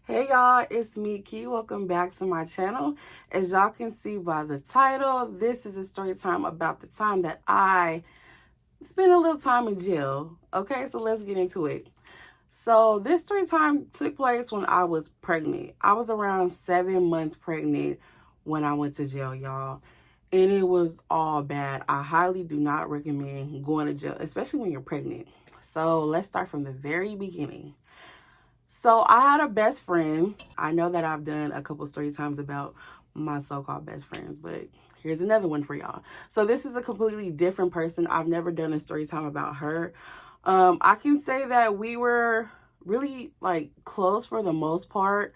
Hey y'all, it's Miki. Welcome back to my channel. As y'all can see by the title, this is a story time about the time that I spent a little time in jail. Okay, so let's get into it. So this story time took place when I was pregnant. I was around 7 months pregnant when I went to jail, y'all. And it was all bad. I highly do not recommend going to jail, especially when you're pregnant. So let's start from the very beginning. So I had a best friend. I know that I've done a couple story times about my so-called best friends, but here's another one for y'all. So this is a completely different person. I've never done a story time about her. I can say that we were really like close for the most part.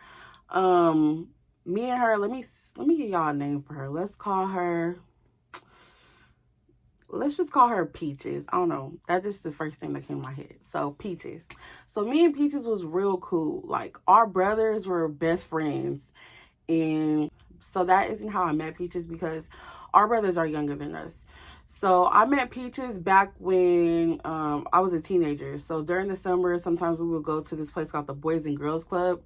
Me and her, let me give y'all a name for her. Let's just call her Peaches. I don't know. That's just the first thing that came to my head. So Peaches. So me and Peaches was real cool. Like our brothers were best friends. And so that isn't how I met Peaches because our brothers are younger than us. So I met Peaches back when I was a teenager. So during the summer, sometimes we would go to this place called the Boys and Girls Club.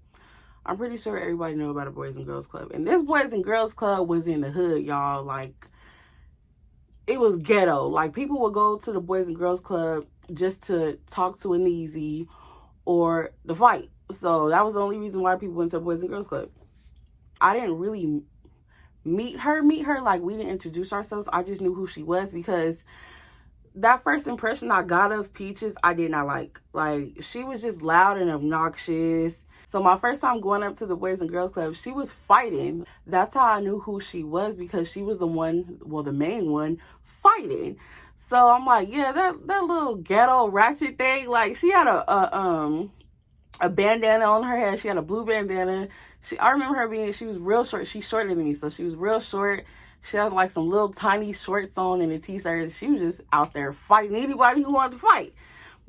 I'm pretty sure everybody know about the Boys and Girls Club. And this Boys and Girls Club was in the hood, y'all. Like, it was ghetto. Like, people would go to the Boys and Girls Club just to talk to an easy or the fight. So that was the only reason why people went to the Boys and Girls Club. I didn't really meet her. Like, we didn't introduce ourselves. I just knew who she was because that first impression I got of Peaches, I did not like. Like, she was just loud and obnoxious. So my first time going up to the Boys and Girls Club, she was fighting. That's how I knew who she was because she was the one, well, the main one, fighting. So I'm like, yeah, that little ghetto ratchet thing. Like, she had a bandana on her head. She had a blue bandana. I remember her she was real short. She's shorter than me, so she was real short. She had like some little tiny shorts on and a t-shirt. She was just out there fighting anybody who wanted to fight.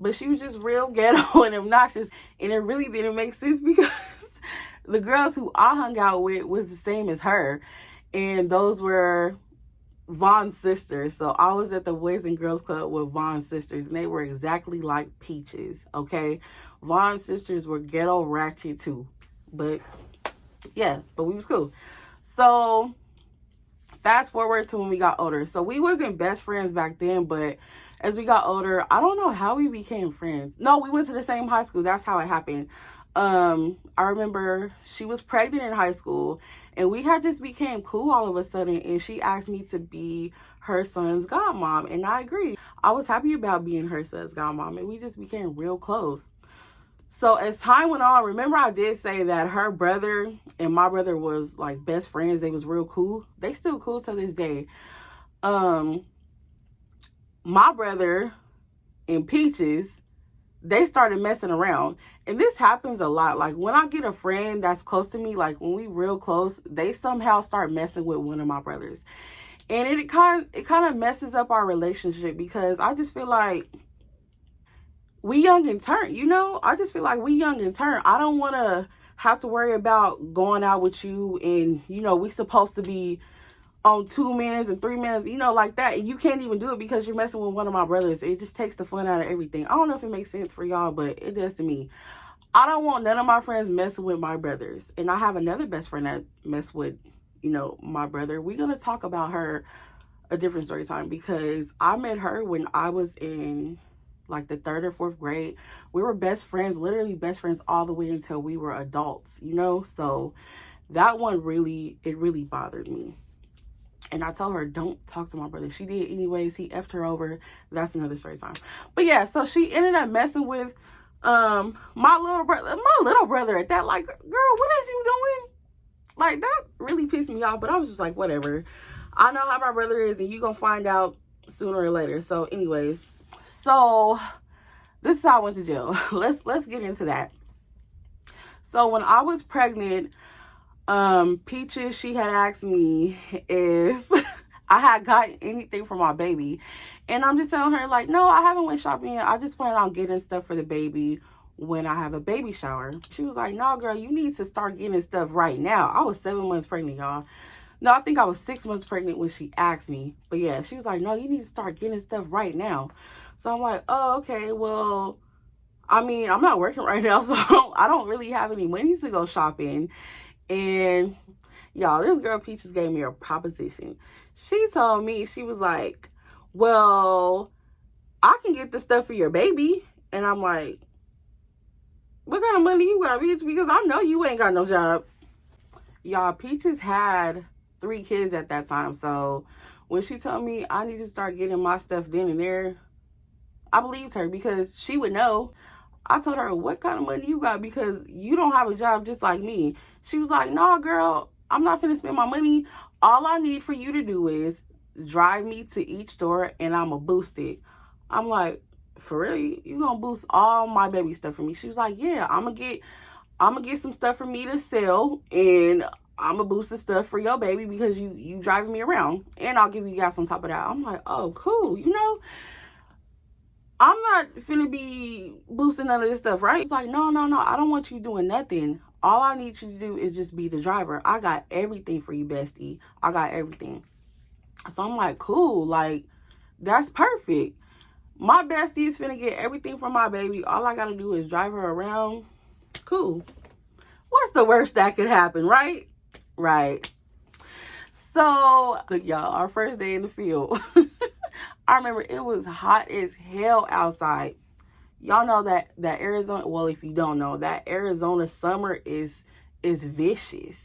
But she was just real ghetto and obnoxious. And it really didn't make sense because the girls who I hung out with was the same as her. And those were Vaughn's sisters. So I was at the Boys and Girls Club with Vaughn's sisters. And they were exactly like Peaches, okay? Vaughn's sisters were ghetto ratchet too. But yeah, but we was cool. So fast forward to when we got older. So we wasn't best friends back then, but as we got older, I don't know how we became friends. No, we went to the same high school. That's how it happened. I remember she was pregnant in high school and we had just became cool all of a sudden. And she asked me to be her son's godmom. And I agreed. I was happy about being her son's godmom and we just became real close. So as time went on, remember I did say that her brother and my brother was like best friends. They was real cool. They still cool to this day. My brother and Peaches, they started messing around. And this happens a lot. Like when I get a friend that's close to me, like when we real close, they somehow start messing with one of my brothers. And it kind of messes up our relationship because I just feel like we young and turn, you know? I just feel like we young and turn. I don't want to have to worry about going out with you and, you know, we supposed to be on 2 mans and 3 mans, you know, like that. And you can't even do it because you're messing with one of my brothers. It just takes the fun out of everything. I don't know if it makes sense for y'all, but it does to me. I don't want none of my friends messing with my brothers. And I have another best friend that mess with, you know, my brother. We're going to talk about her a different story time because I met her when I was in like the 3rd or 4th grade. We were best friends, literally best friends all the way until we were adults, you know? So that one really bothered me. And I told her, don't talk to my brother. She did anyways. He effed her over. That's another story time. But yeah, so she ended up messing with my little brother at that. Like, girl, what is you doing? Like, that really pissed me off. But I was just like, whatever. I know how my brother is, and you gonna find out sooner or later. So anyways, so this is how I went to jail. Let's get into that. So when I was pregnant, Peaches, she had asked me if I had got anything for my baby. And I'm just telling her, like, no, I haven't went shopping yet. I just plan on getting stuff for the baby when I have a baby shower. She was like, no, girl, you need to start getting stuff right now. I was 7 months pregnant, y'all. No, I think I was 6 months pregnant when she asked me. But yeah, she was like, no, you need to start getting stuff right now. So I'm like, oh, okay, well, I mean, I'm not working right now, so I don't really have any money to go shopping. And y'all, this girl Peaches gave me a proposition. She told me, she was like, well, I can get the stuff for your baby. And I'm like, what kind of money you got, bitch? Because I know you ain't got no job. Y'all, Peaches had 3 kids at that time. So when she told me I need to start getting my stuff then and there, I believed her because she would know. I told her, what kind of money you got? Because you don't have a job just like me. She was like, no, girl, I'm not finna spend my money. All I need for you to do is drive me to each store and I'm going to boost it. I'm like, for real? You going to boost all my baby stuff for me? She was like, yeah, I'm going to get some stuff for me to sell and I'm going to boost the stuff for your baby because you driving me around. And I'll give you gas on top of that. I'm like, oh, cool. You know, I'm not finna be boosting none of this stuff, right? It's like, no, I don't want you doing nothing. All I need you to do is just be the driver. I got everything for you, bestie. I got everything. So I'm like, cool. Like, that's perfect. My bestie is finna get everything from my baby. All I gotta do is drive her around. Cool. What's the worst that could happen, right? Right. So, look, y'all, our first day in the field. I remember it was hot as hell outside. Y'all know that Arizona, well, if you don't know, that Arizona summer is vicious.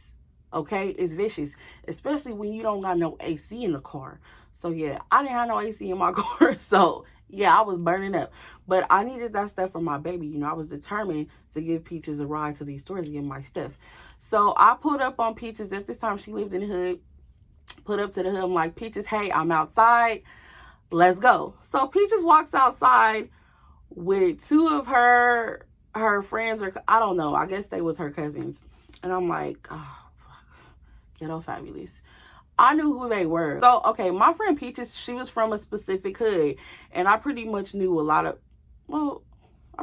Okay? It's vicious. Especially when you don't got no AC in the car. So, yeah, I didn't have no AC in my car. So, yeah, I was burning up. But I needed that stuff for my baby. You know, I was determined to give Peaches a ride to these stores to get my stuff. So, I pulled up on Peaches. At this time, she lived in the hood. Put up to the hood. I'm like, Peaches, hey, I'm outside. Let's go. So Peaches walks outside with 2 of her friends, or I don't know, I guess they was her cousins. And I'm like, oh, ghetto fabulous. I knew who they were. So, okay, my friend Peaches, she was from a specific hood. And I pretty much knew I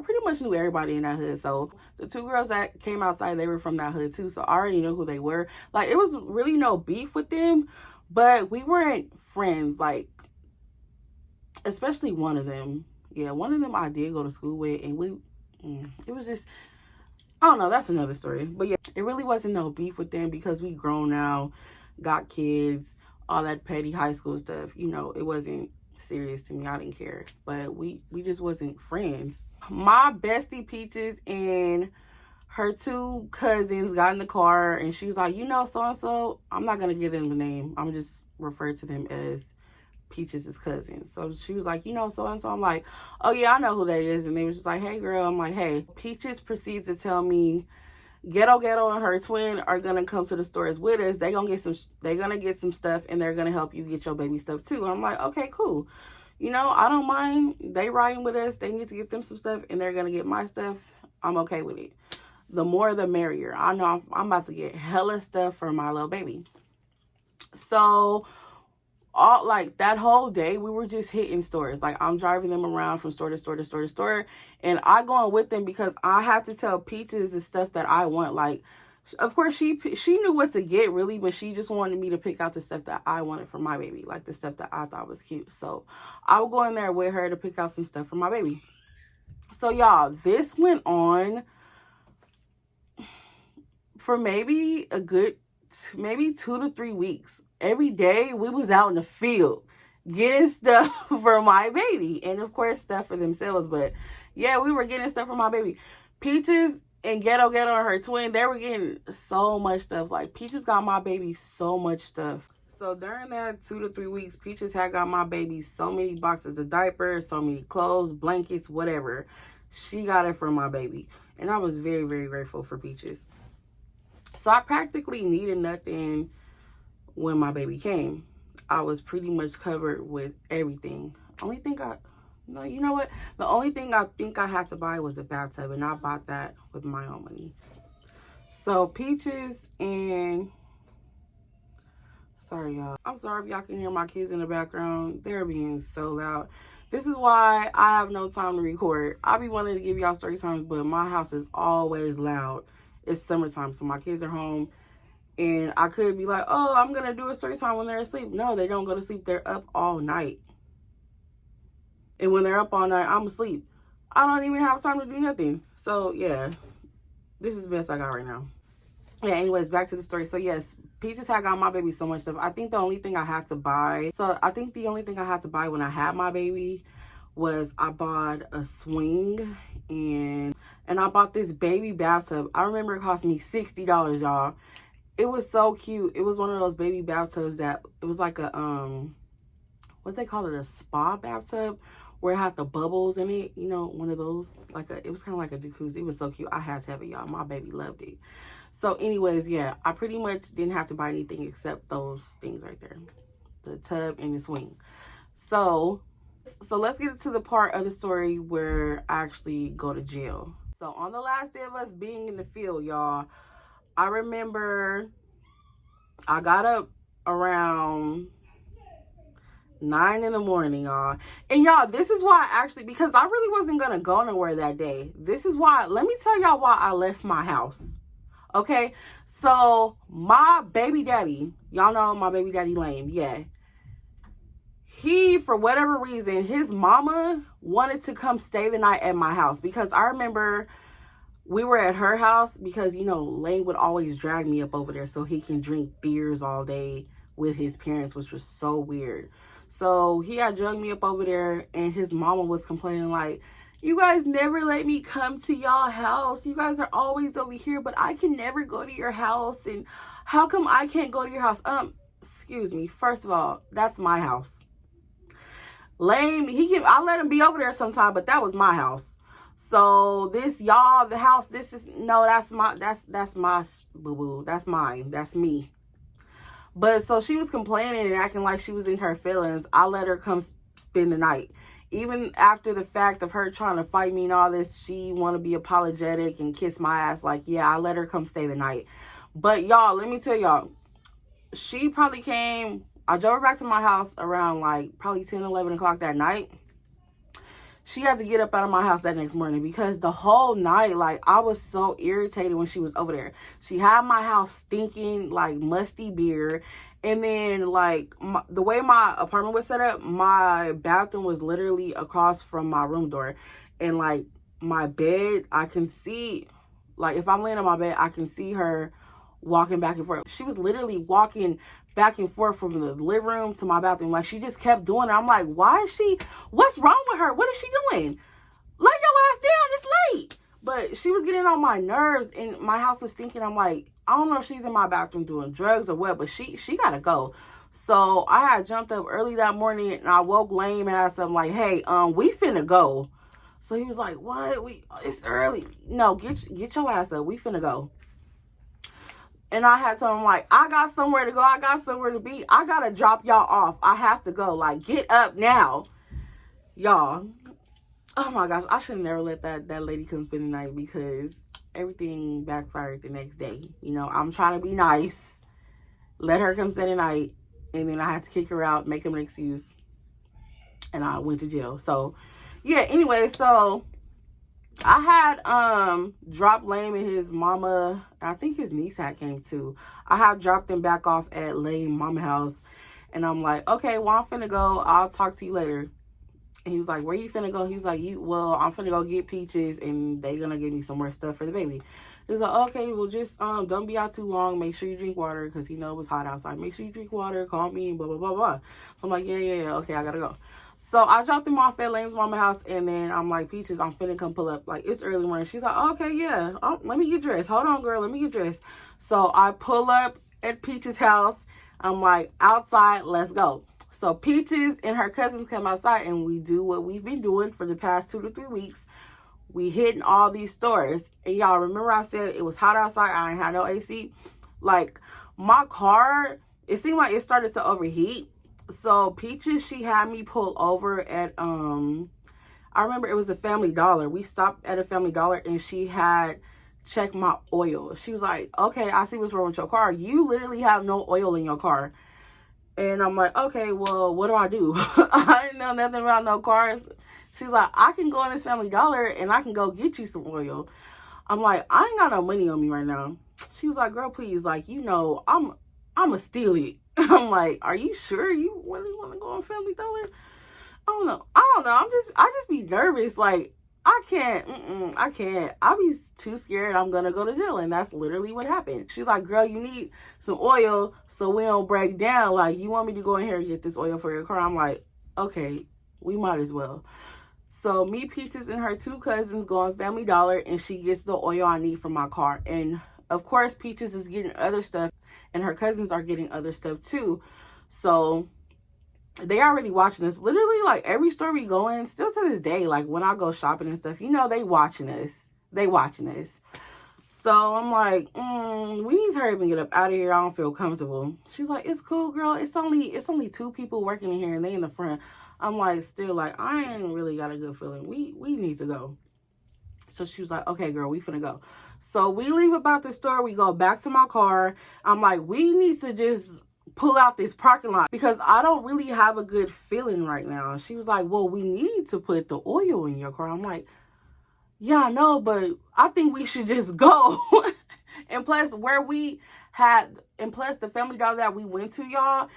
pretty much knew everybody in that hood. So the 2 girls that came outside, they were from that hood too. So I already knew who they were. Like, it was really no beef with them, but we weren't friends. Like, especially one of them. Yeah, one of them I did go to school with, and it was just, I don't know, that's another story. But yeah, it really wasn't no beef with them because we grown now, got kids, all that petty high school stuff. You know, it wasn't serious to me. I didn't care. But we just wasn't friends. My bestie Peaches and her 2 cousins got in the car, and she was like, you know, so-and-so, I'm not going to give them the name. I'm just refer to them as Peaches' cousin. So she was like, you know, so-and-so. I'm like, oh yeah, I know who that is. And they was just like, hey girl. I'm like, hey. Peaches proceeds to tell me Ghetto and her twin are gonna come to the stores with us. They're gonna get some stuff, and they're gonna help you get your baby stuff too. I'm like, okay, cool. You know, I don't mind. They riding with us. They need to get them some stuff, and they're gonna get my stuff. I'm okay with it. The more the merrier. I know I'm about to get hella stuff for my little baby. So all like that whole day we were just hitting stores. Like, I'm driving them around from store to store to store to store, and I going with them because I have to tell Peaches the stuff that I want. Like, of course she knew what to get really, but she just wanted me to pick out the stuff that I wanted for my baby, like the stuff that I thought was cute. So I would go in there with her to pick out some stuff for my baby. So y'all, this went on for maybe 2 to 3 weeks. Every day we was out in the field getting stuff for my baby, and of course stuff for themselves. But yeah, we were getting stuff for my baby. Peaches and Ghetto and her twin, they were getting so much stuff. Like, Peaches got my baby so much stuff. So during that 2 to 3 weeks, Peaches had got my baby so many boxes of diapers, so many clothes, blankets, whatever. She got it for my baby, and I was very, very grateful for Peaches. So I practically needed nothing when my baby came. I was pretty much covered with everything. The only thing I think I had to buy was a bathtub, and I bought that with my own money. So Peaches and, sorry y'all, I'm sorry if y'all can hear my kids in the background. They're being so loud. This is why I have no time to record. I be wanting to give y'all story times, but my house is always loud. It's summertime, so my kids are home. And I could be like, oh, I'm going to do a story time when they're asleep. No, they don't go to sleep. They're up all night. And when they're up all night, I'm asleep. I don't even have time to do nothing. So yeah, this is the best I got right now. Yeah, anyways, back to the story. So yes, Peaches had got my baby so much stuff. I think the only thing I had to buy when I had my baby was I bought a swing, and I bought this baby bathtub. I remember it cost me $60, y'all. It was so cute. It was one of those baby bathtubs that it was like a what they call it, a spa bathtub, where it had the bubbles in it, you know, one of those, it was kind of like a jacuzzi. It was so cute. I had to have it, y'all. My baby loved it. So anyways, yeah, I pretty much didn't have to buy anything except those things right there, the tub and the swing. So let's get to the part of the story where I actually go to jail. So on the last day of us being in the field, y'all, I remember I got up around 9 in the morning, y'all. And y'all, this is why because I really wasn't gonna go nowhere that day. This is why, let me tell y'all why I left my house. Okay, so my baby daddy, y'all know my baby daddy Lame, yeah. He, for whatever reason, his mama wanted to come stay the night at my house, because I remember we were at her house because, you know, Lane would always drag me up over there so he can drink beers all day with his parents, which was so weird. So he had drugged me up over there, and his mama was complaining like, you guys never let me come to y'all house. You guys are always over here, but I can never go to your house. And how come I can't go to your house? Excuse me. First of all, that's my house. Lame, I let him be over there sometime, but that was my house. So this, y'all, the house, that's my boo-boo. That's mine. That's me. But so she was complaining and acting like she was in her feelings. I let her come spend the night. Even after the fact of her trying to fight me and all this, she want to be apologetic and kiss my ass. Like, yeah, I let her come stay the night. But y'all, let me tell y'all, she probably came, I drove her back to my house around like probably 10, 11 o'clock that night. She had to get up out of my house that next morning because the whole night, like, I was so irritated when she was over there. She had my house stinking like musty beer. And then, like, the way my apartment was set up, my bathroom was literally across from my room door. And, like, my bed, I can see, like, if I'm laying on my bed, I can see her walking back and forth. She was literally walking back and forth from the living room to my bathroom. Like, she just kept doing it. I'm like, what's wrong with her? What is she doing? Lay your ass down. It's late. But she was getting on my nerves, and my house was stinking. I'm like, I don't know if she's in my bathroom doing drugs or what, but she gotta go. So I had jumped up early that morning, and I woke Lame ass up like, hey, we finna go. So he was like, what? It's early. No, get your ass up. We finna go. And I had told him, like, I got somewhere to go. I got somewhere to be. I gotta drop y'all off. I have to go. Like, get up now. Y'all. Oh my gosh, I should have never let that lady come spend the night, because everything backfired the next day. You know, I'm trying to be nice, let her come spend the night, and then I had to kick her out, make him an excuse, and I went to jail. So, yeah, anyway, so I had dropped Lame and his mama, I think his niece had came too. I had dropped them back off at Lame mama house, and I'm like, okay, well, I'm finna go. I'll talk to you later. And he was like, where you finna go? He was like, well, I'm finna go get Peaches, and they gonna give me some more stuff for the baby. He was like, okay, well, just don't be out too long. Make sure you drink water, because he know it was hot outside. Make sure you drink water. Call me, blah, blah, blah, blah. So I'm like, yeah. Okay, I gotta go. So I dropped him off at Lane's mama house, and then I'm like, Peaches, I'm finna come pull up. Like, it's early morning. She's like, okay, yeah. Let me get dressed. Hold on, girl. Let me get dressed. So I pull up at Peaches' house. I'm like, outside, let's go. So Peaches and her cousins come outside, and we do what we've been doing for the past 2 to 3 weeks. We hitting all these stores. And y'all remember I said it was hot outside. I ain't had no AC. Like, my car, it seemed like it started to overheat. So Peaches, she had me pull over at, I remember it was a Family Dollar. We stopped at a Family Dollar, and she had checked my oil. She was like, okay, I see what's wrong with your car. You literally have no oil in your car. And I'm like, okay, well, what do I do? I didn't know nothing about no cars. She's like, I can go in this Family Dollar and I can go get you some oil. I'm like, I ain't got no money on me right now. She was like, girl, please, like, you know, I'ma steal it. I'm like, are you sure you really want to go on Family Dollar? I don't know. I just be nervous. Like, I can't. I can't. I'll be too scared I'm going to go to jail. And that's literally what happened. She's like, girl, you need some oil so we don't break down. Like, you want me to go in here and get this oil for your car? I'm like, okay, we might as well. So me, Peaches, and her two cousins go on Family Dollar, and she gets the oil I need for my car. And of course, Peaches is getting other stuff, and her cousins are getting other stuff too. So they already watching us. Literally, like, every store we go in, still to this day, like, when I go shopping and stuff, you know, they watching us. They watching us. So I'm like, we need to hurry up and get up out of here. I don't feel comfortable. She's like, it's cool, girl. It's only two people working in here, and they in the front. I'm like, still, like, I ain't really got a good feeling. We need to go. So she was like, okay, girl, we finna go. So we leave about the store. We go back to my car. I'm like, we need to just pull out this parking lot because I don't really have a good feeling right now. She was like, well, we need to put the oil in your car. I'm like, yeah, I know, but I think we should just go. And plus the Family Dollar that we went to, y'all,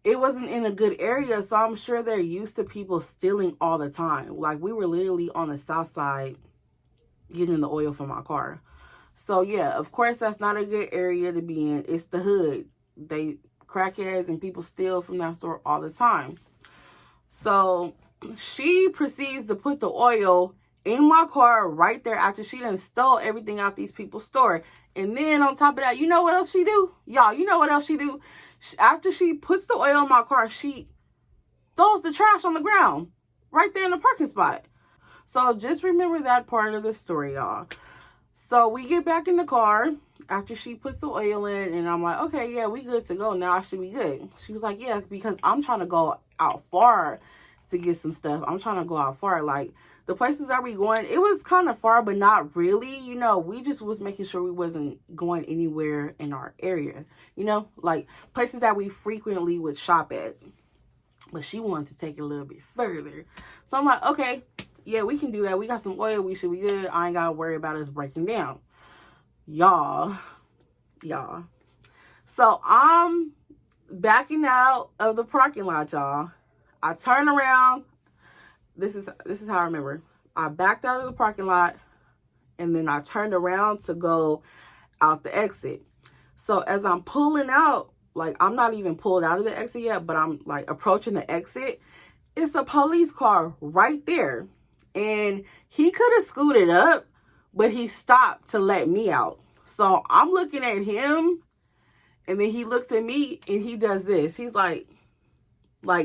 it wasn't in a good area. So I'm sure they're used to people stealing all the time. Like, we were literally on the south side getting the oil for my car. So yeah, of course, that's not a good area to be in. It's the hood. Crackheads and people steal from that store all the time. So she proceeds to put the oil in my car right there after she done stole everything out these people's store. And then on top of that, you know what else she do? Y'all, you know what else she do? After she puts the oil in my car, she throws the trash on the ground right there in the parking spot. So just remember that part of the story, y'all. So we get back in the car after she puts the oil in, and I'm like, okay, yeah, we good to go. Now I should be good. She was like, yeah, because I'm trying to go out far to get some stuff. I'm trying to go out far. Like, the places that we going, it was kind of far, but not really. You know, we just was making sure we wasn't going anywhere in our area. You know, like places that we frequently would shop at. But she wanted to take it a little bit further. So I'm like, okay, yeah, we can do that. We got some oil. We should be good. I ain't got to worry about us breaking down. Y'all. So I'm backing out of the parking lot, y'all. I turn around. This is how I remember. I backed out of the parking lot, and then I turned around to go out the exit. So as I'm pulling out, like, I'm not even pulled out of the exit yet, but I'm like approaching the exit. It's a police car right there. And he could have scooted up, but he stopped to let me out. So I'm looking at him, and then he looks at me, and he does this. He's like,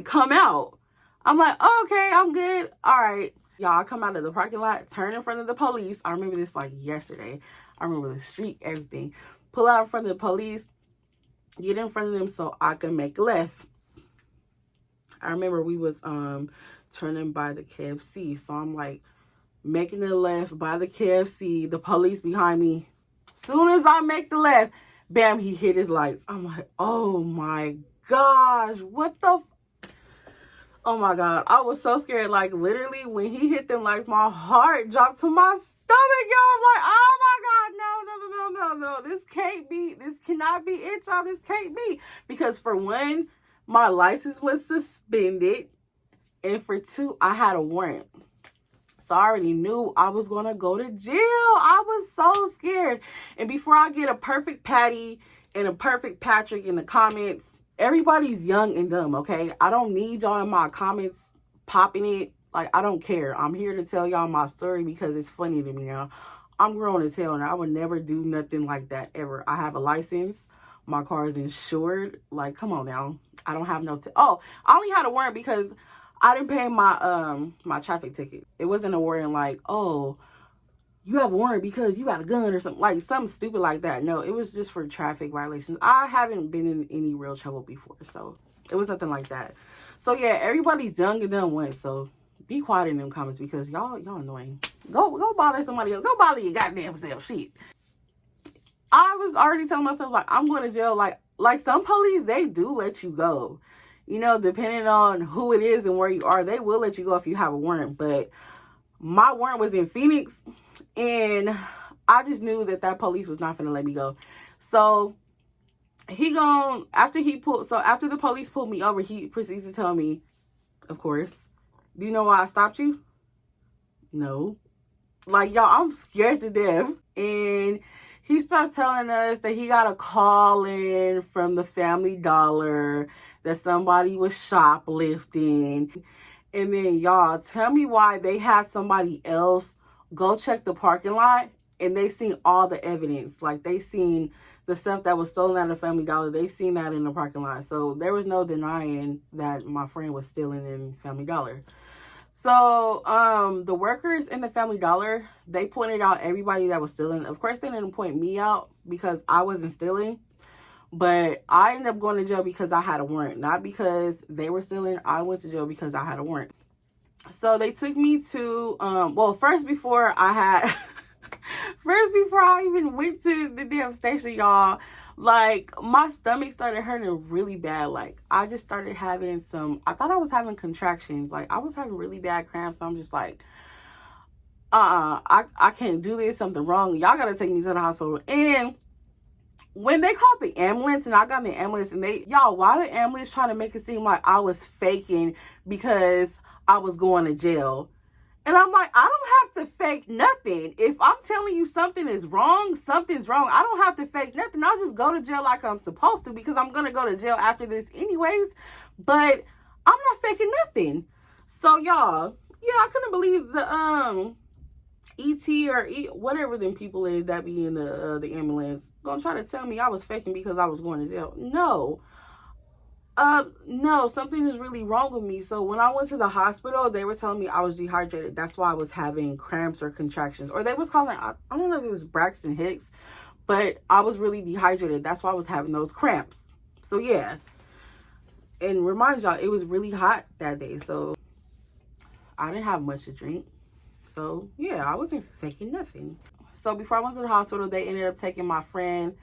come out. I'm like, oh, okay, I'm good. All right. Y'all, I come out of the parking lot, turn in front of the police. I remember this like yesterday. I remember the street, everything. Pull out in front of the police, get in front of them so I can make a left. I remember we was turning by the KFC. So I'm like making the left by the KFC, the police behind me. Soon as I make the left, bam, he hit his lights. I'm like, oh my gosh, what the oh my God. I was so scared. Like, literally, when he hit them lights, my heart dropped to my stomach, y'all. I'm like, oh my God, no. This can't be, this cannot be it, y'all. This can't be. Because for one, my license was suspended. And for two, I had a warrant. So I already knew I was going to go to jail. I was so scared. And before I get a perfect Patty and a perfect Patrick in the comments, everybody's young and dumb, okay? I don't need y'all in my comments popping it. Like, I don't care. I'm here to tell y'all my story because it's funny to me now. I'm grown as hell, and I would never do nothing like that ever. I have a license. My car is insured. Like, come on now. I don't have no... I only had a warrant because I didn't pay my my traffic ticket. It wasn't a warrant like, oh, you have a warrant because you got a gun or something. Like, something stupid like that. No, it was just for traffic violations. I haven't been in any real trouble before, so it was nothing like that. So, yeah, everybody's young and dumb once, so be quiet in them comments because y'all annoying. Go bother somebody else. Go bother your goddamn self. Shit. I was already telling myself, like, I'm going to jail. Like some police, they do let you go. You know, depending on who it is and where you are, they will let you go if you have a warrant. But my warrant was in Phoenix, and I just knew that police was not going to let me go. So after the police pulled me over, he proceeds to tell me, of course, do you know why I stopped you? No. Like, y'all, I'm scared to death. And he starts telling us that he got a call in from the Family Dollar that somebody was shoplifting. And then, y'all, tell me why they had somebody else go check the parking lot and they seen all the evidence. Like, they seen the stuff that was stolen at the Family Dollar. They seen that in the parking lot. So there was no denying that my friend was stealing in Family Dollar. So, the workers in the Family Dollar, they pointed out everybody that was stealing. Of course, they didn't point me out because I wasn't stealing. But I ended up going to jail because I had a warrant. Not because they were stealing. I went to jail because I had a warrant. So, they took me to, first before I even went to the damn station, y'all, like, my stomach started hurting really bad. Like, I just started having I thought I was having contractions. Like, I was having really bad cramps. I'm just like, I can't do this. Something wrong. Y'all gotta take me to the hospital. And when they called the ambulance and I got in the ambulance and why the ambulance trying to make it seem like I was faking because I was going to jail? And I'm like, I don't have to fake nothing. If I'm telling you something is wrong, something's wrong. I don't have to fake nothing. I'll just go to jail like I'm supposed to because I'm going to go to jail after this anyways. But I'm not faking nothing. So, y'all, yeah, I couldn't believe the ET or whatever them people is that be in the ambulance gonna try to tell me I was faking because I was going to jail. No, something is really wrong with me. So when I went to the hospital, they were telling me I was dehydrated. That's why I was having cramps or contractions. Or they was calling, I don't know if it was Braxton Hicks, but I was really dehydrated. That's why I was having those cramps. So yeah. And remind y'all, it was really hot that day. So I didn't have much to drink. So yeah, I wasn't faking nothing. So before I went to the hospital, they ended up taking my friend.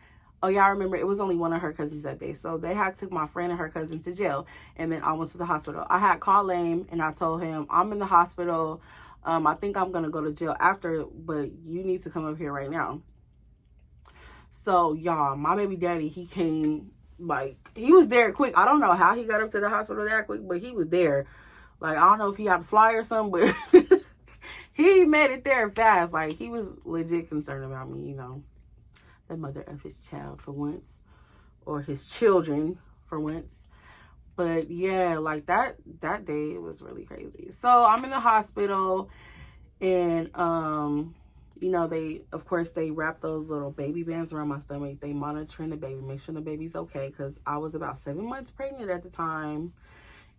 Oh, yeah, I remember it was only one of her cousins that day. So they had took my friend and her cousin to jail. And then I went to the hospital. I had called Lame and I told him, I'm in the hospital. I think I'm going to go to jail after, but you need to come up here right now. So, y'all, my baby daddy, he came, like, he was there quick. I don't know how he got up to the hospital that quick, but he was there. Like, I don't know if he had to fly or something, but he made it there fast. Like, he was legit concerned about me, you know. The mother of his child for once, or his children for once. But yeah, like that day it was really crazy. So I'm in the hospital and you know, they wrap those little baby bands around my stomach. They monitoring the baby, make sure the baby's okay, because I was about 7 months pregnant at the time.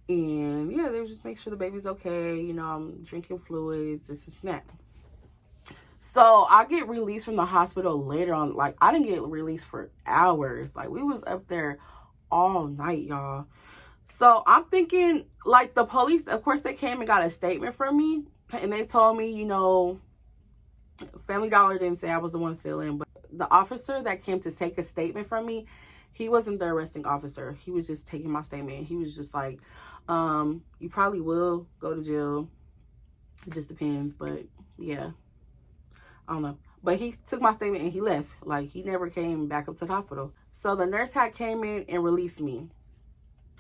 And yeah, they just make sure the baby's okay, you know, I'm drinking fluids, this and that. So I get released from the hospital later on. Like, I didn't get released for hours. Like, we was up there all night, y'all. So I'm thinking, like, the police, of course, they came and got a statement from me. And they told me, you know, Family Dollar didn't say I was the one stealing. But the officer that came to take a statement from me, he wasn't the arresting officer. He was just taking my statement. He was just like, you probably will go to jail. It just depends. But, yeah. I don't know. But he took my statement and he left. Like, he never came back up to the hospital. So the nurse had came in and released me.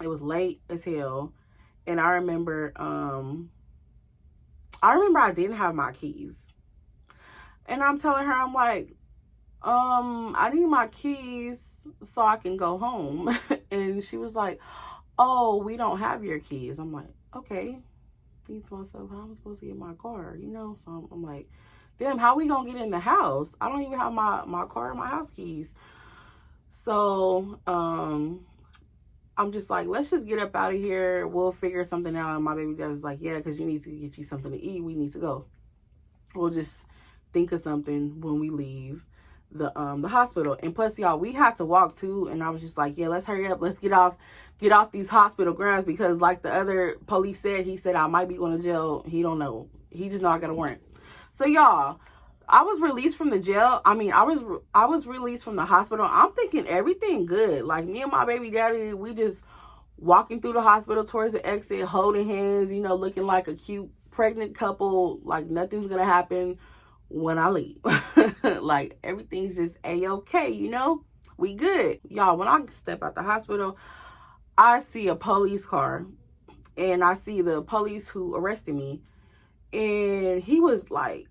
It was late as hell. And I remember I didn't have my keys. And I'm telling her, I'm like, I need my keys so I can go home. And she was like, oh, we don't have your keys. I'm like, okay. Thinking to myself, how am I supposed to get my car? You know? So I'm like, damn, how we gonna get in the house? I don't even have my car and my house keys. So, I'm just like, let's just get up out of here. We'll figure something out. And my baby dad was like, yeah, because you need to get you something to eat. We need to go. We'll just think of something when we leave the hospital. And plus, y'all, we had to walk too. And I was just like, yeah, let's hurry up. Let's get off these hospital grounds, because like the other police said, he said I might be going to jail. He don't know. He just know I got a warrant. So, y'all, I was released from the jail. I mean, I was released from the hospital. I'm thinking everything good. Like, me and my baby daddy, we just walking through the hospital towards the exit, holding hands, you know, looking like a cute pregnant couple. Like, nothing's going to happen when I leave. Like, everything's just A-okay, you know? We good. Y'all, when I step out the hospital, I see a police car. And I see the police who arrested me. And he was like,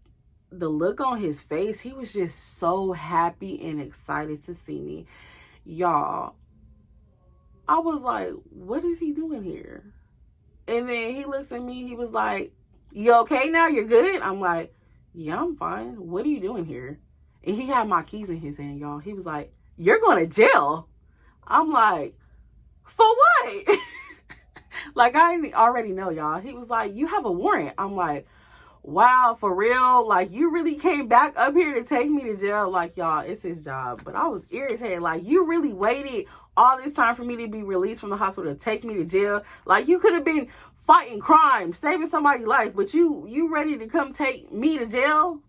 the look on his face, he was just so happy and excited to see me. Y'all, I was like, what is he doing here? And then he looks at me, he was like, you okay now? You're good? I'm like, yeah, I'm fine. What are you doing here? And he had my keys in his hand, y'all. He was like, you're going to jail. I'm like, for what? Like, I already know, y'all. He was like, you have a warrant. I'm like, wow, for real? Like, you really came back up here to take me to jail? Like, y'all, it's his job. But I was irritated. Like, you really waited all this time for me to be released from the hospital to take me to jail? Like, you could have been fighting crime, saving somebody's life, but you ready to come take me to jail?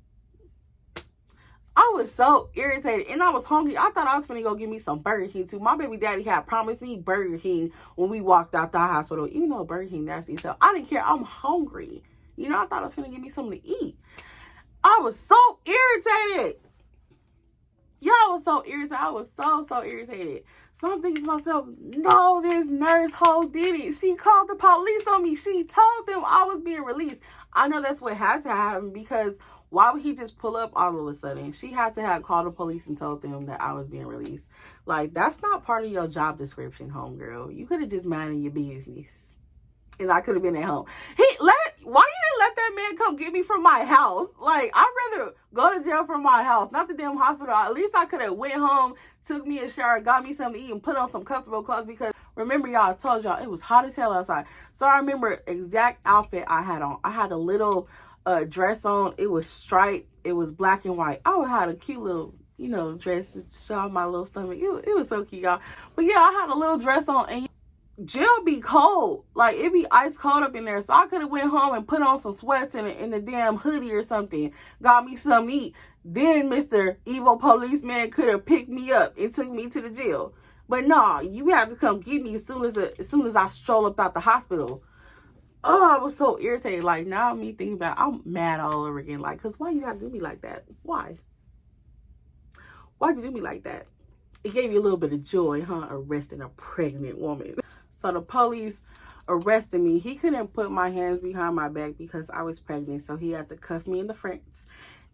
I was so irritated, and I was hungry. I thought I was finna go get me some Burger King too. My baby daddy had promised me Burger King when we walked out the hospital, even though Burger King nasty. So I didn't care. I'm hungry. You know, I thought I was finna get me something to eat. I was so irritated. Y'all was so irritated. I was so irritated. So I'm thinking to myself, no, this nurse hoe did it. She called the police on me. She told them I was being released. I know that's what had to happen, because why would he just pull up all of a sudden? She had to have called the police and told them that I was being released. Like, that's not part of your job description, homegirl. You could have just minded your business. And I could have been at home. Why you didn't let that man come get me from my house? Like, I'd rather go to jail from my house, not the damn hospital. At least I could have went home, took me a shower, got me something to eat, and put on some comfortable clothes, because remember, y'all, I told y'all it was hot as hell outside. So I remember exact outfit I had on. I had a little dress on. It was striped. It was black and white. I had a cute little, you know, dress to show my little stomach. It was so cute, y'all. But yeah, I had a little dress on, and jail be cold. Like, it be ice cold up in there. So I could have went home and put on some sweats and a damn hoodie or something. Got me something to eat. Then Mr. Evil Policeman could have picked me up and took me to the jail. But no, you have to come get me as soon as I stroll up out the hospital. Oh, I was so irritated. Like, now me thinking about it, I'm mad all over again. Like, because why you gotta do me like that? Why? Why'd you do me like that? It gave you a little bit of joy, huh? Arresting a pregnant woman. So the police arrested me. He couldn't put my hands behind my back because I was pregnant. So he had to cuff me in the front.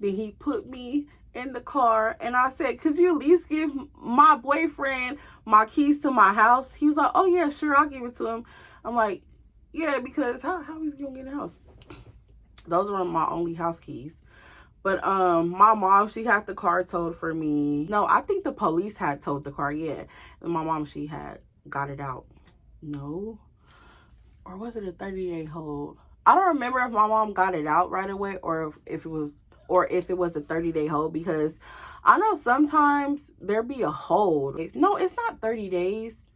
Then he put me in the car, and I said, could you at least give my boyfriend my keys to my house? He was like, oh yeah, sure, I'll give it to him. I'm like, yeah, because how is he gonna get in the house? Those were my only house keys. But my mom, she had the car towed for me. No, I think the police had towed the car, yeah. And my mom, she had got it out. No, or was it a 30-day hold? I don't remember if my mom got it out right away, or if it was a 30-day hold, because I know sometimes there be a hold. No, it's not 30 days.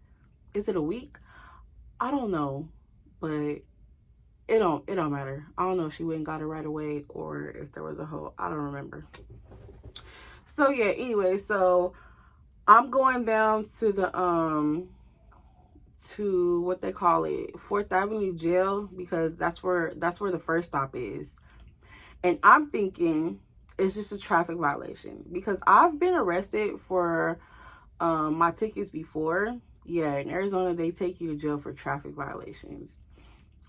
Is it a week? I don't know, but it don't matter. I don't know if she went and got it right away or if there was a hold. I don't remember. So yeah, anyway, so I'm going down to the to what they call it, 4th Avenue jail, because that's where the first stop is. And I'm thinking it's just a traffic violation, because I've been arrested for my tickets before. Yeah, in Arizona, they take you to jail for traffic violations.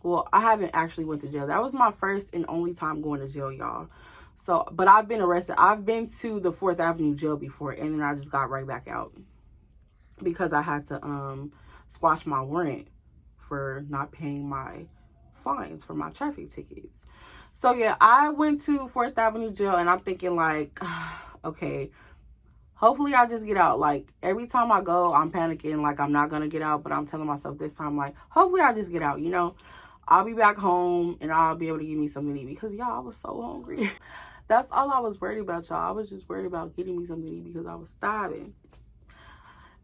Well, I haven't actually went to jail. That was my first and only time going to jail, y'all. So, but I've been arrested. I've been to the 4th Avenue jail before, and then I just got right back out because I had to squash my warrant for not paying my fines for my traffic tickets. So yeah, I went to 4th Avenue jail, and I'm thinking like, okay, hopefully I just get out. Like, every time I go, I'm panicking like I'm not gonna get out, but I'm telling myself this time, like, hopefully I just get out, you know. I'll be back home and I'll be able to give me something to eat, because y'all, I was so hungry. That's all I was worried about, y'all. I was just worried about getting me something to eat because I was starving.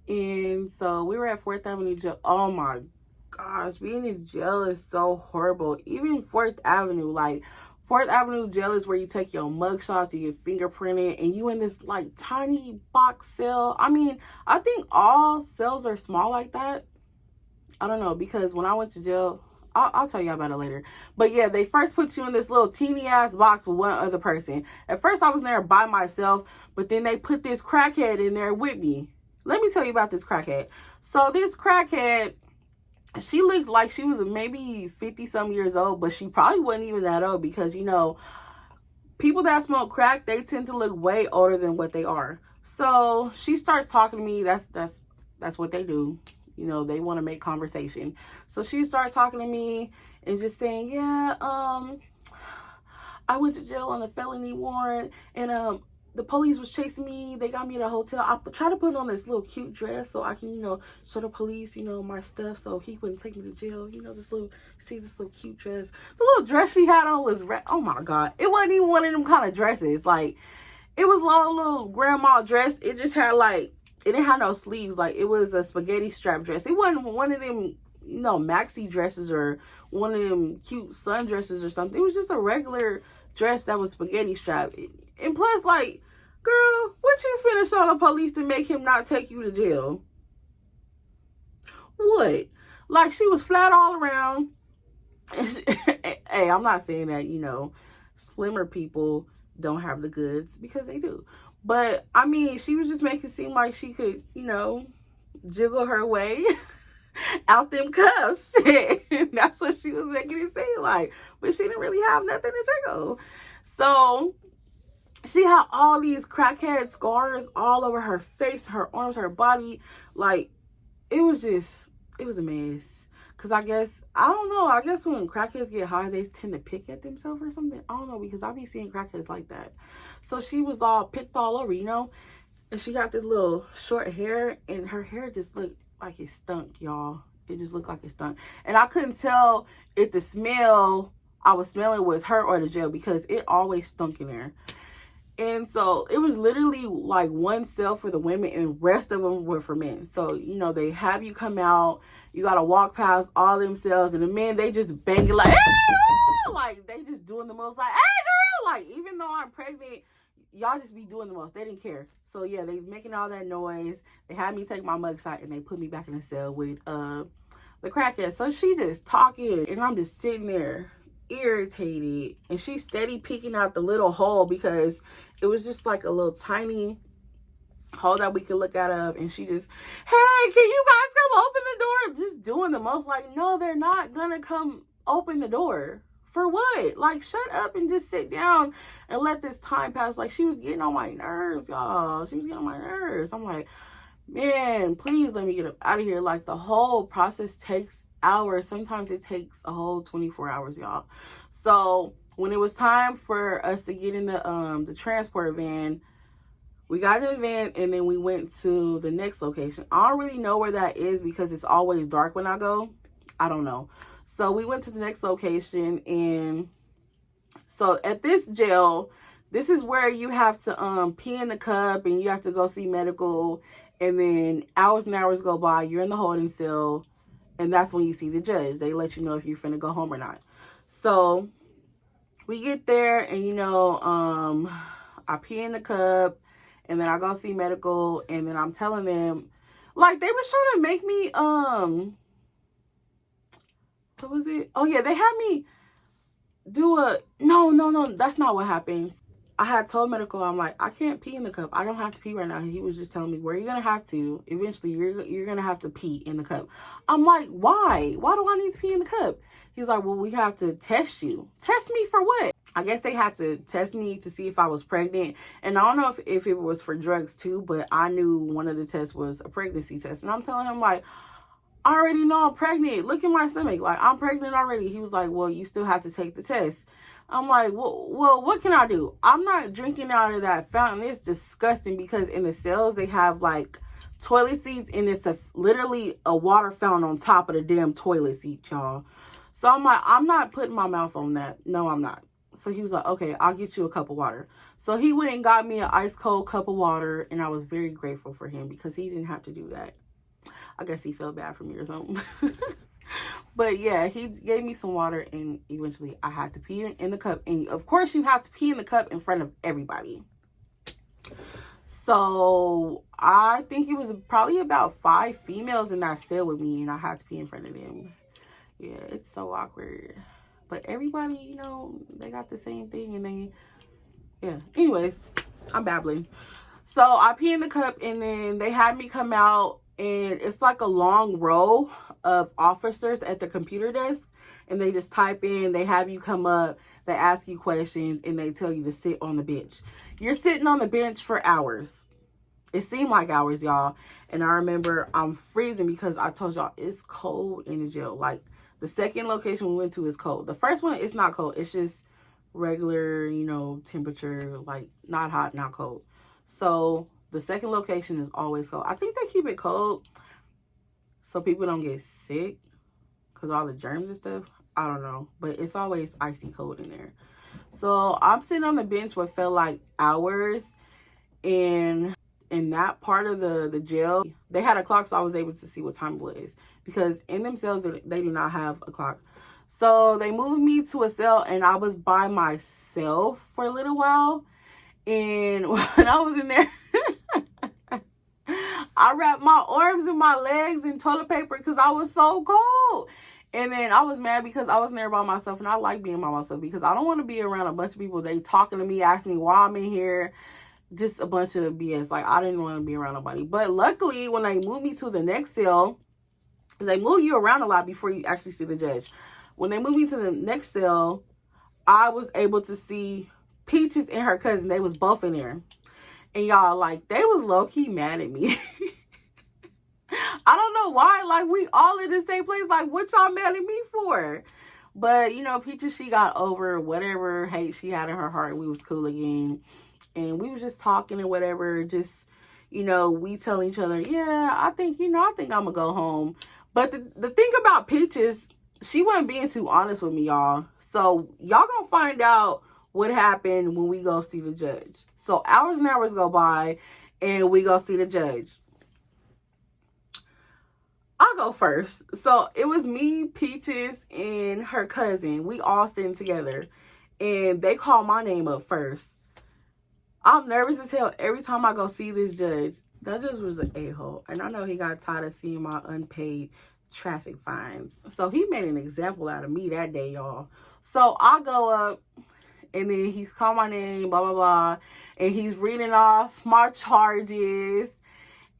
And so we were at 4th Avenue jail. Oh my gosh, being in jail is so horrible. Even 4th Avenue, like 4th Avenue jail is where you take your mug shots, you get fingerprinted, and you in this like tiny box cell. I mean, I think all cells are small like that. I don't know, because when I went to jail, I'll tell you about it later. But yeah, they first put you in this little teeny ass box with one other person. At first I was in there by myself, but then they put this crackhead in there with me. Let me tell you about this crackhead. So this crackhead, she looked like she was maybe 50 some years old, but she probably wasn't even that old, because you know, people that smoke crack, they tend to look way older than what they are. So she starts talking to me. That's what they do. You know, they want to make conversation. So she starts talking to me and just saying, yeah, I went to jail on a felony warrant, and the police was chasing me. They got me at a hotel. I tried to put on this little cute dress so I can, you know, show the police, you know, my stuff, so he wouldn't take me to jail. You know, this little cute dress. The little dress she had on was, oh my God. It wasn't even one of them kind of dresses. Like, it was a little grandma dress. It just had like, it didn't have no sleeves. Like, it was a spaghetti strap dress. It wasn't one of them, you know, maxi dresses or one of them cute sundresses or something. It was just a regular dress that was spaghetti strap. And plus, like, girl, what you finna show the police to make him not take you to jail? What? Like, she was flat all around. Hey, I'm not saying that, you know, slimmer people don't have the goods, because they do. But, I mean, she was just making it seem like she could, you know, jiggle her way out them cuffs. That's what she was making it seem like. But she didn't really have nothing to jiggle. So she had all these crackhead scars all over her face, her arms, her body. Like, it was a mess. Because I don't know, I guess when crackheads get high, they tend to pick at themselves or something. I don't know, because I be seeing crackheads like that. So she was all picked all over, you know? And she got this little short hair, and her hair just looked like it stunk, y'all. It just looked like it stunk. And I couldn't tell if the smell I was smelling was her or the jail, because it always stunk in there. And so it was literally like one cell for the women, and rest of them were for men. So, you know, they have you come out, you got to walk past all them cells, and the men, they just bang it like, ah! Like, they just doing the most, like, hey, girl! Like, even though I'm pregnant, y'all just be doing the most. They didn't care. So, yeah, they making all that noise. They had me take my mugshot, and they put me back in the cell with the crackhead. So she just talking, and I'm just sitting there irritated, and she's steady peeking out the little hole, because it was just like a little tiny hole that we could look out of. And she just, hey, can you guys come open the door? Just doing the most. Like, no, they're not gonna come open the door. For what? Like, shut up and just sit down and let this time pass. Like, she was getting on my nerves, y'all. She was getting on my nerves. I'm like, man, please let me get out of here. Like, the whole process takes hours. Sometimes it takes a whole 24 hours, y'all. So when it was time for us to get in the transport van, we got in the van, and then we went to the next location. I don't really know where that is, because it's always dark when I go. I don't know. So we went to the next location, and so at this jail, this is where you have to pee in the cup, and you have to go see medical, and then hours and hours go by, you're in the holding cell, and that's when you see the judge. They let you know if you're finna go home or not. So we get there, and you know, I pee in the cup, and then I go see medical, and then I'm telling them, like, they was trying to make me, what was it? Oh yeah, they had me do no, that's not what happened. I had told medical, I'm like, I can't pee in the cup. I don't have to pee right now. He was just telling me, where you're gonna have to, eventually you're gonna have to pee in the cup. I'm like, why? Why do I need to pee in the cup? He's like, well, we have to test you. Test me for what? I guess they had to test me to see if I was pregnant. And I don't know if it was for drugs too, but I knew one of the tests was a pregnancy test. And I'm telling him, like, I already know I'm pregnant. Look at my stomach. Like, I'm pregnant already. He was like, well, you still have to take the test. I'm like, well, what can I do? I'm not drinking out of that fountain. It's disgusting, because in the cells, they have, like, toilet seats, and it's literally a water fountain on top of the damn toilet seat, y'all. So I'm like, I'm not putting my mouth on that. No, I'm not. So he was like, okay, I'll get you a cup of water. So he went and got me an ice cold cup of water, and I was very grateful for him, because he didn't have to do that. I guess he felt bad for me or something. But yeah, he gave me some water, and eventually I had to pee in the cup. And of course, you have to pee in the cup in front of everybody. So I think it was probably about 5 females in that cell with me, and I had to pee in front of them. Yeah, it's so awkward. But everybody, you know, they got the same thing, and yeah. Anyways, I'm babbling. So I pee in the cup, and then they had me come out, and it's like a long row of officers at the computer desk, and they just type in, they have you come up, they ask you questions, and they tell you to sit on the bench. You're sitting on the bench for hours. It seemed like hours, y'all. And I remember I'm freezing because I told y'all it's cold in the jail. Like, the second location we went to is cold. The first one, it's not cold. It's just regular, you know, temperature, like not hot, not cold. So the second location is always cold. I think they keep it cold so people don't get sick because all the germs and stuff. I don't know. But it's always icy cold in there. So I'm sitting on the bench what felt like hours. And in that part of the jail, they had a clock, so I was able to see what time it was. Because in themselves, they do not have a clock. So they moved me to a cell, and I was by myself for a little while. And when I was in there, I wrapped my arms and my legs in toilet paper because I was so cold. And then I was mad because I was in there by myself, and I like being by myself because I don't want to be around a bunch of people. They talking to me, asking me why I'm in here. Just a bunch of BS. Like, I didn't want to be around nobody. But luckily, when they moved me to the next cell, they move you around a lot before you actually see the judge. When they moved me to the next cell, I was able to see Peaches and her cousin. They was both in there. And y'all, like, they was low-key mad at me. I don't know why. Like, we all in the same place. Like, what y'all mad at me for? But, you know, Peaches, she got over whatever hate she had in her heart. We was cool again. And we was just talking and whatever. Just, you know, we telling each other, yeah, I think I'm going to go home. But the thing about Peaches, she wasn't being too honest with me, y'all. So, y'all going to find out what happened when we go see the judge. So, hours and hours go by, and we go see the judge. I'll go first. So, it was me, Peaches, and her cousin. We all sitting together. And they called my name up first. I'm nervous as hell every time I go see this judge. That judge was an a-hole. And I know he got tired of seeing my unpaid traffic fines. So he made an example out of me that day, y'all. So I go up, and then he's called my name, blah, blah, blah. And he's reading off my charges.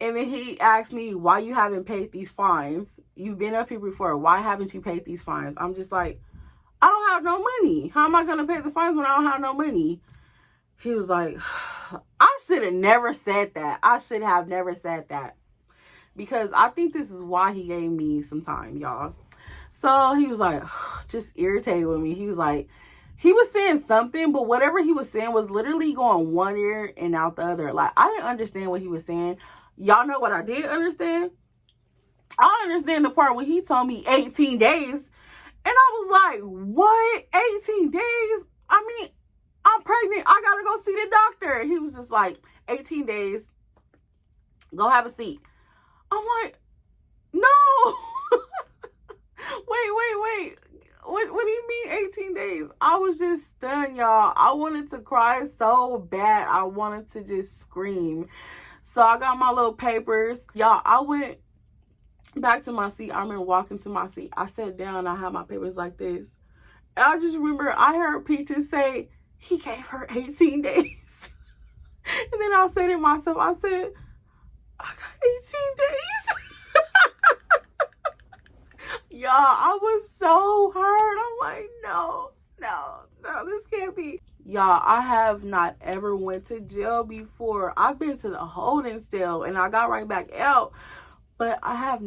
And then he asked me, why you haven't paid these fines? You've been up here before. Why haven't you paid these fines? I'm just like, I don't have no money. How am I going to pay the fines when I don't have no money? He was like, I should have never said that. I should have never said that. Because I think this is why he gave me some time, y'all. So he was like, just irritated with me. He was like, he was saying something, but whatever he was saying was literally going one ear and out the other. Like, I didn't understand what he was saying. Y'all know what I did understand? I understand the part when he told me 18 days. And I was like, what? 18 days? I mean, I'm pregnant. I gotta go see the doctor. He was just like, 18 days. Go have a seat. I'm like, no. Wait. What do you mean 18 days? I was just stunned, y'all. I wanted to cry so bad. I wanted to just scream. So I got my little papers. Y'all, I went back to my seat. I remember walking to my seat. I sat down. I had my papers like this. And I just remember I heard Peaches say, he gave her 18 days. And then I said to myself, I said, I got 18 days. Y'all, I was so hurt. I'm like, no, this can't be. Y'all, I have not ever went to jail before. I've been to the holding cell and I got right back out. But I have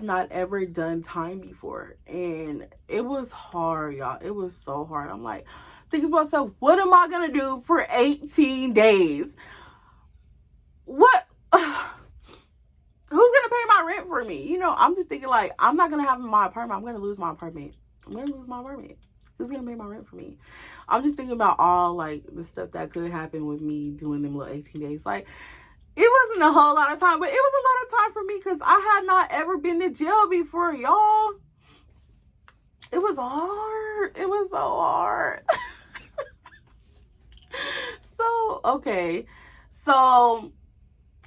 not ever done time before. And it was hard, y'all. It was so hard. I'm like, thinking to myself, what am I going to do for 18 days? What? Who's going to pay my rent for me? You know, I'm just thinking like, I'm not going to have my apartment. I'm going to lose my apartment. Who's going to pay my rent for me? I'm just thinking about all like the stuff that could happen with me doing them little 18 days. Like, it wasn't a whole lot of time, but it was a lot of time for me because I had not ever been to jail before, y'all. It was hard. It was so hard. So, okay. So,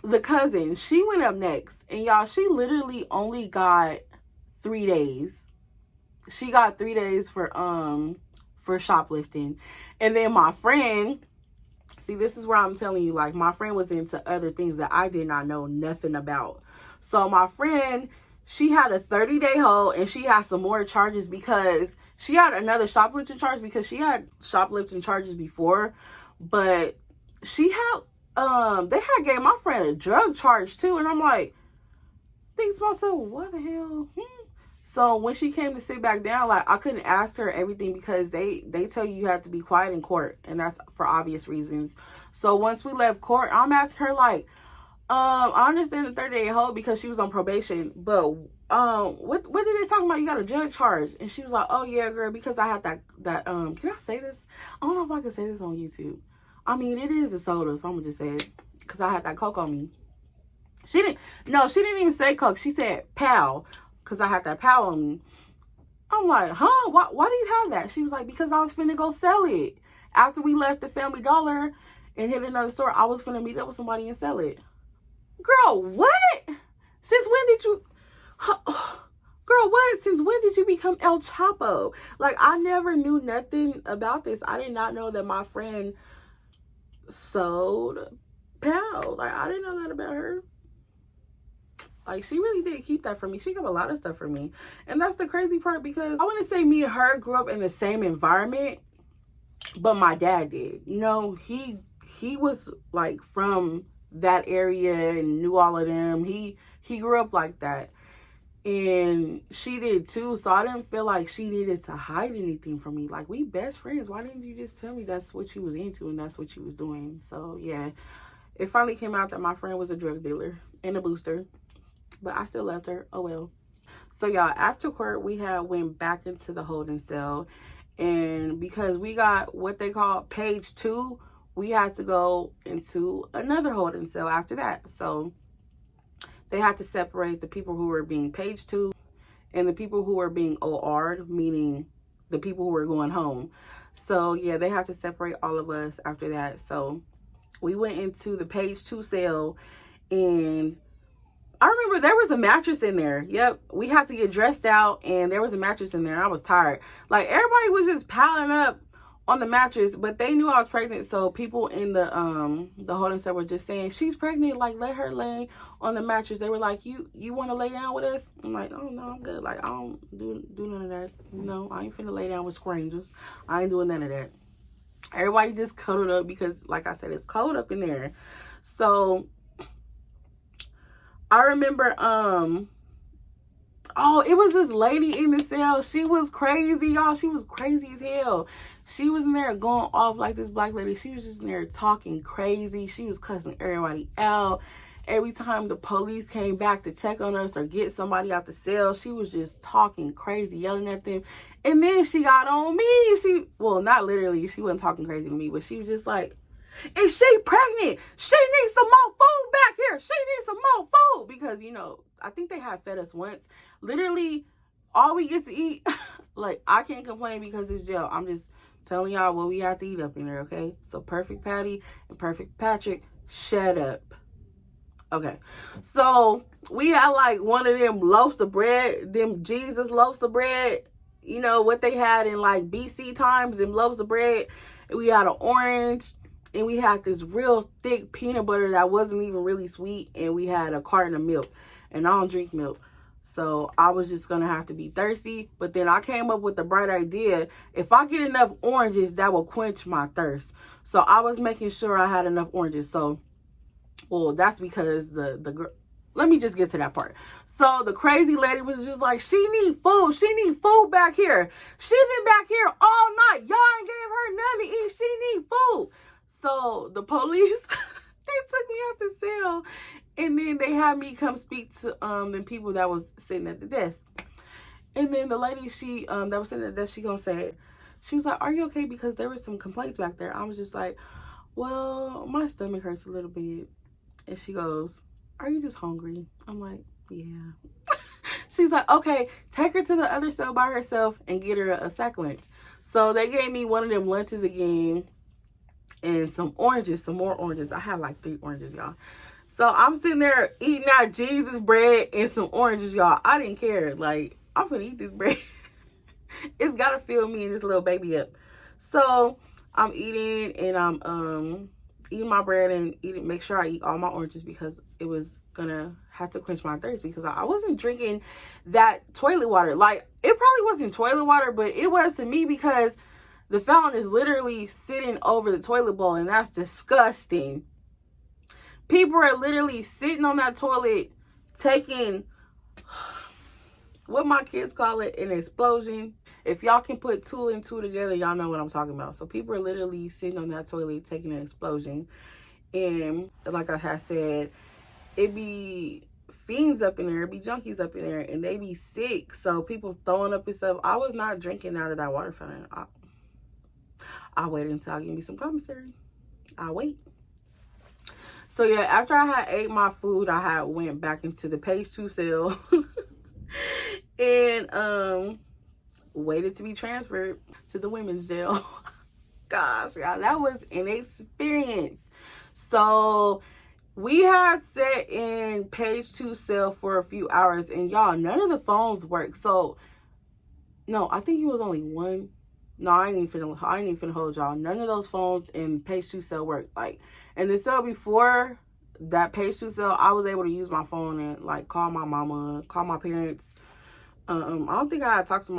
the cousin, she went up next. And y'all, she literally only got 3 days. She got 3 days for shoplifting. And then my friend, see, this is where I'm telling you, like, my friend was into other things that I did not know nothing about. So, my friend, she had a 30-day hold, and she had some more charges because she had another shoplifting charge because she had shoplifting charges before, but she had they had gave my friend a drug charge too, and I'm like, thinks to myself, what the hell? So when she came to sit back down, like, I couldn't ask her everything because they tell you have to be quiet in court, and that's for obvious reasons. So once we left court, I'm asking her, like, I understand the 30-day hold because she was on probation, but what did they talk about? You got a drug charge? And she was like, oh yeah, girl, because I had that can I say this? I don't know if I can say this on YouTube. I mean, it is a soda, so I'm gonna just say it because I had that Coke on me. She didn't even say Coke. She said Pal because I had that Pal on me. I'm like, huh? Why do you have that? She was like, because I was finna go sell it. After we left the Family Dollar and hit another store, I was finna meet up with somebody and sell it. Girl, what? Since when did you... Girl, what? Since when did you become El Chapo? Like, I never knew nothing about this. I did not know that my friend sold Pal. Like, I didn't know that about her. Like, she really did keep that from me. She kept a lot of stuff from me. And that's the crazy part because I wouldn't say me and her grew up in the same environment, but my dad did. You know, he was, like, from that area and knew all of them. He grew up like that. And she did too. So I didn't feel like she needed to hide anything from me. Like, we best friends. Why didn't you just tell me that's what she was into and that's what she was doing? So, yeah. It finally came out that my friend was a drug dealer and a booster. But I still loved her. Oh, well. So, y'all, after court, we went back into the holding cell. And because we got what they call page 2, we had to go into another holding cell after that. So, they had to separate the people who were being page 2 and the people who were being OR'd, meaning the people who were going home. So, yeah, they had to separate all of us after that. So, we went into the page 2 cell, and I remember there was a mattress in there. Yep. We had to get dressed out, and there was a mattress in there. I was tired. Like, everybody was just piling up on the mattress, but they knew I was pregnant. So people in the holding cell were just saying, she's pregnant. Like, let her lay on the mattress. They were like, you want to lay down with us? I'm like, oh, no, I'm good. Like, I don't do none of that. You know, I ain't finna lay down with strangers. I ain't doing none of that. Everybody just cuddled up because, like I said, it's cold up in there. So I remember, oh, it was this lady in the cell. She was crazy, y'all. She was crazy as hell. She was in there going off like this black lady. She was just in there talking crazy. She was cussing everybody out. Every time the police came back to check on us or get somebody out the cell, she was just talking crazy, yelling at them. And then she got on me. Well, not literally. She wasn't talking crazy to me, but she was just like, and she pregnant. She needs some more food back here. She needs some more food. Because, you know, I think they had fed us once. Literally, all we get to eat, like, I can't complain because it's jail. I'm just telling y'all what we had to eat up in there, okay? So, Perfect Patty and Perfect Patrick, shut up. Okay. So, we had, like, one of them loaves of bread, them Jesus loaves of bread. You know, what they had in, like, BC times, them loaves of bread. We had an orange. And we had this real thick peanut butter that wasn't even really sweet. And we had a carton of milk. And I don't drink milk. So I was just going to have to be thirsty. But then I came up with the bright idea. If I get enough oranges, that will quench my thirst. So I was making sure I had enough oranges. So, well, that's because let me just get to that part. So the crazy lady was just like, she need food. She need food back here. She been back here all night. Y'all ain't gave her nothing to eat. She need food. So the police, they took me out the cell, and then they had me come speak to the people that was sitting at the desk. And then the lady, that was sitting at the desk, she was like, are you okay? Because there were some complaints back there. I was just like, well, my stomach hurts a little bit. And she goes, are you just hungry? I'm like, yeah. She's like, okay, take her to the other cell by herself and get her a sack lunch. So they gave me one of them lunches again. And some oranges, some more oranges. I had like 3 oranges, y'all. So I'm sitting there eating out Jesus bread and some oranges, y'all. I didn't care. Like, I'm gonna eat this bread. It's gotta fill me and this little baby up. So I'm eating, and I'm eating my bread and make sure I eat all my oranges because it was gonna have to quench my thirst because I wasn't drinking that toilet water. Like, it probably wasn't toilet water, but it was to me because the fountain is literally sitting over the toilet bowl, and that's disgusting. People are literally sitting on that toilet taking, what my kids call it, an explosion. If y'all can put 2 and 2 together, y'all know what I'm talking about. So people are literally sitting on that toilet taking an explosion. And like I had said, it be fiends up in there, it be junkies up in there, and they be sick. So people throwing up and stuff. I was not drinking out of that water fountain. I waited until I give me some commissary. I wait. So yeah, after I had ate my food, I had went back into the page 2 cell and waited to be transferred to the women's jail. Gosh, y'all, that was an experience. So we had sat in page 2 cell for a few hours, and y'all, none of the phones worked. So no, I think it was only one. No, I ain't even finna hold y'all. None of those phones in page 2 cell worked. Like, in the cell before that page 2 cell, I was able to use my phone and like call my mama, call my parents. I don't think I had talked to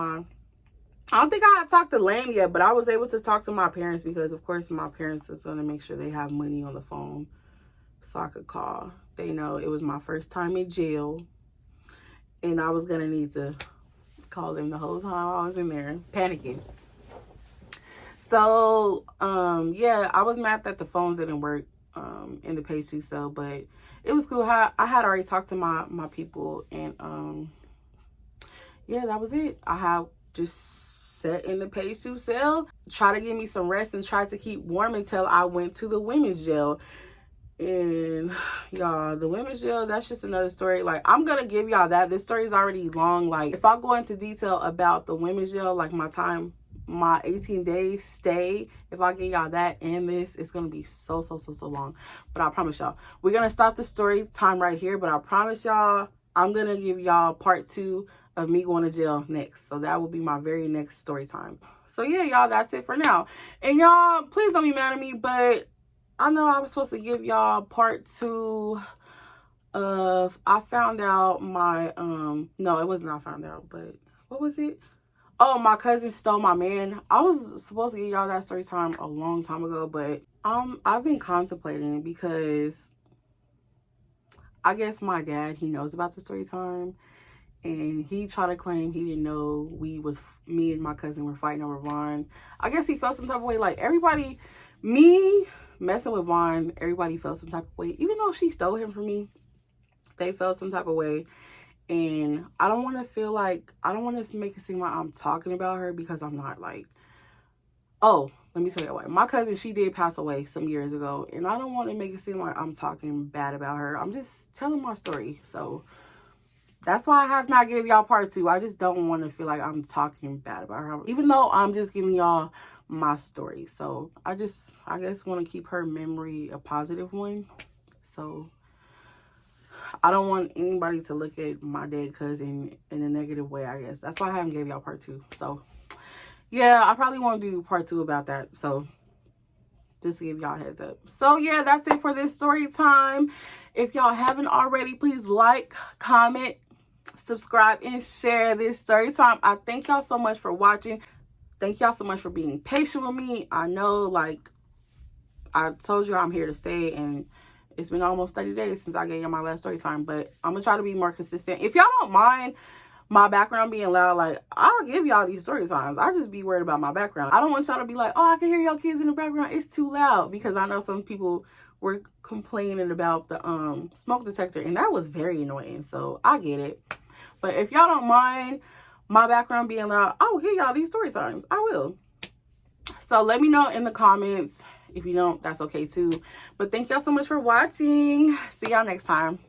Lane yet, but I was able to talk to my parents because, of course, my parents is going to make sure they have money on the phone so I could call. They know it was my first time in jail, and I was going to need to call them the whole time I was in there panicking. So, yeah, I was mad that the phones didn't work in the page 2 cell, but it was cool. I had already talked to my people, and yeah, that was it. I had just sat in the page 2 cell, try to give me some rest, and try to keep warm until I went to the women's jail. And y'all, the women's jail, that's just another story. Like, I'm gonna give y'all that. This story is already long. Like, if I go into detail about the women's jail, like my 18 days stay, if I get y'all that and this, it's gonna be so long. But I promise y'all, we're gonna stop the story time right here. But I promise y'all, I'm gonna give y'all part 2 of me going to jail next. So that will be my very next story time. So yeah, y'all, that's it for now. And y'all, please don't be mad at me, but I know I was supposed to give y'all part 2 of, I found out my no, it wasn't I found out, but what was it? Oh, my cousin stole my man. I was supposed to give y'all that story time a long time ago, but I've been contemplating because I guess my dad, he knows about the story time, and he tried to claim he didn't know me and my cousin were fighting over Vaughn. I guess he felt some type of way. Like, everybody, me messing with Vaughn, everybody felt some type of way. Even though she stole him from me, they felt some type of way. And I don't want to make it seem like I'm talking about her, because I'm not. Like, oh, let me tell you why. My cousin, she did pass away some years ago, and I don't want to make it seem like I'm talking bad about her. I'm just telling my story. So that's why I have not given y'all part 2. I just don't want to feel like I'm talking bad about her, even though I'm just giving y'all my story. So I guess want to keep her memory a positive one. So I don't want anybody to look at my dead cousin in a negative way, I guess. That's why I haven't gave y'all part 2. So yeah, I probably won't do part 2 about that. So just to give y'all a heads up. So yeah, that's it for this story time. If y'all haven't already, please like, comment, subscribe, and share this story time. I thank y'all so much for watching. Thank y'all so much for being patient with me. I know, like I told you, I'm here to stay, and it's been almost 30 days since I gave y'all my last story time, but I'm gonna try to be more consistent. If y'all don't mind my background being loud, like, I'll give y'all these story times. I just be worried about my background. I don't want y'all to be like, oh, I can hear y'all kids in the background, it's too loud, because I know some people were complaining about the smoke detector, and that was very annoying. So I get it. But if y'all don't mind my background being loud, I will give y'all these story times. I will. So let me know in the comments. If you don't, that's okay too. But thank y'all so much for watching. See y'all next time.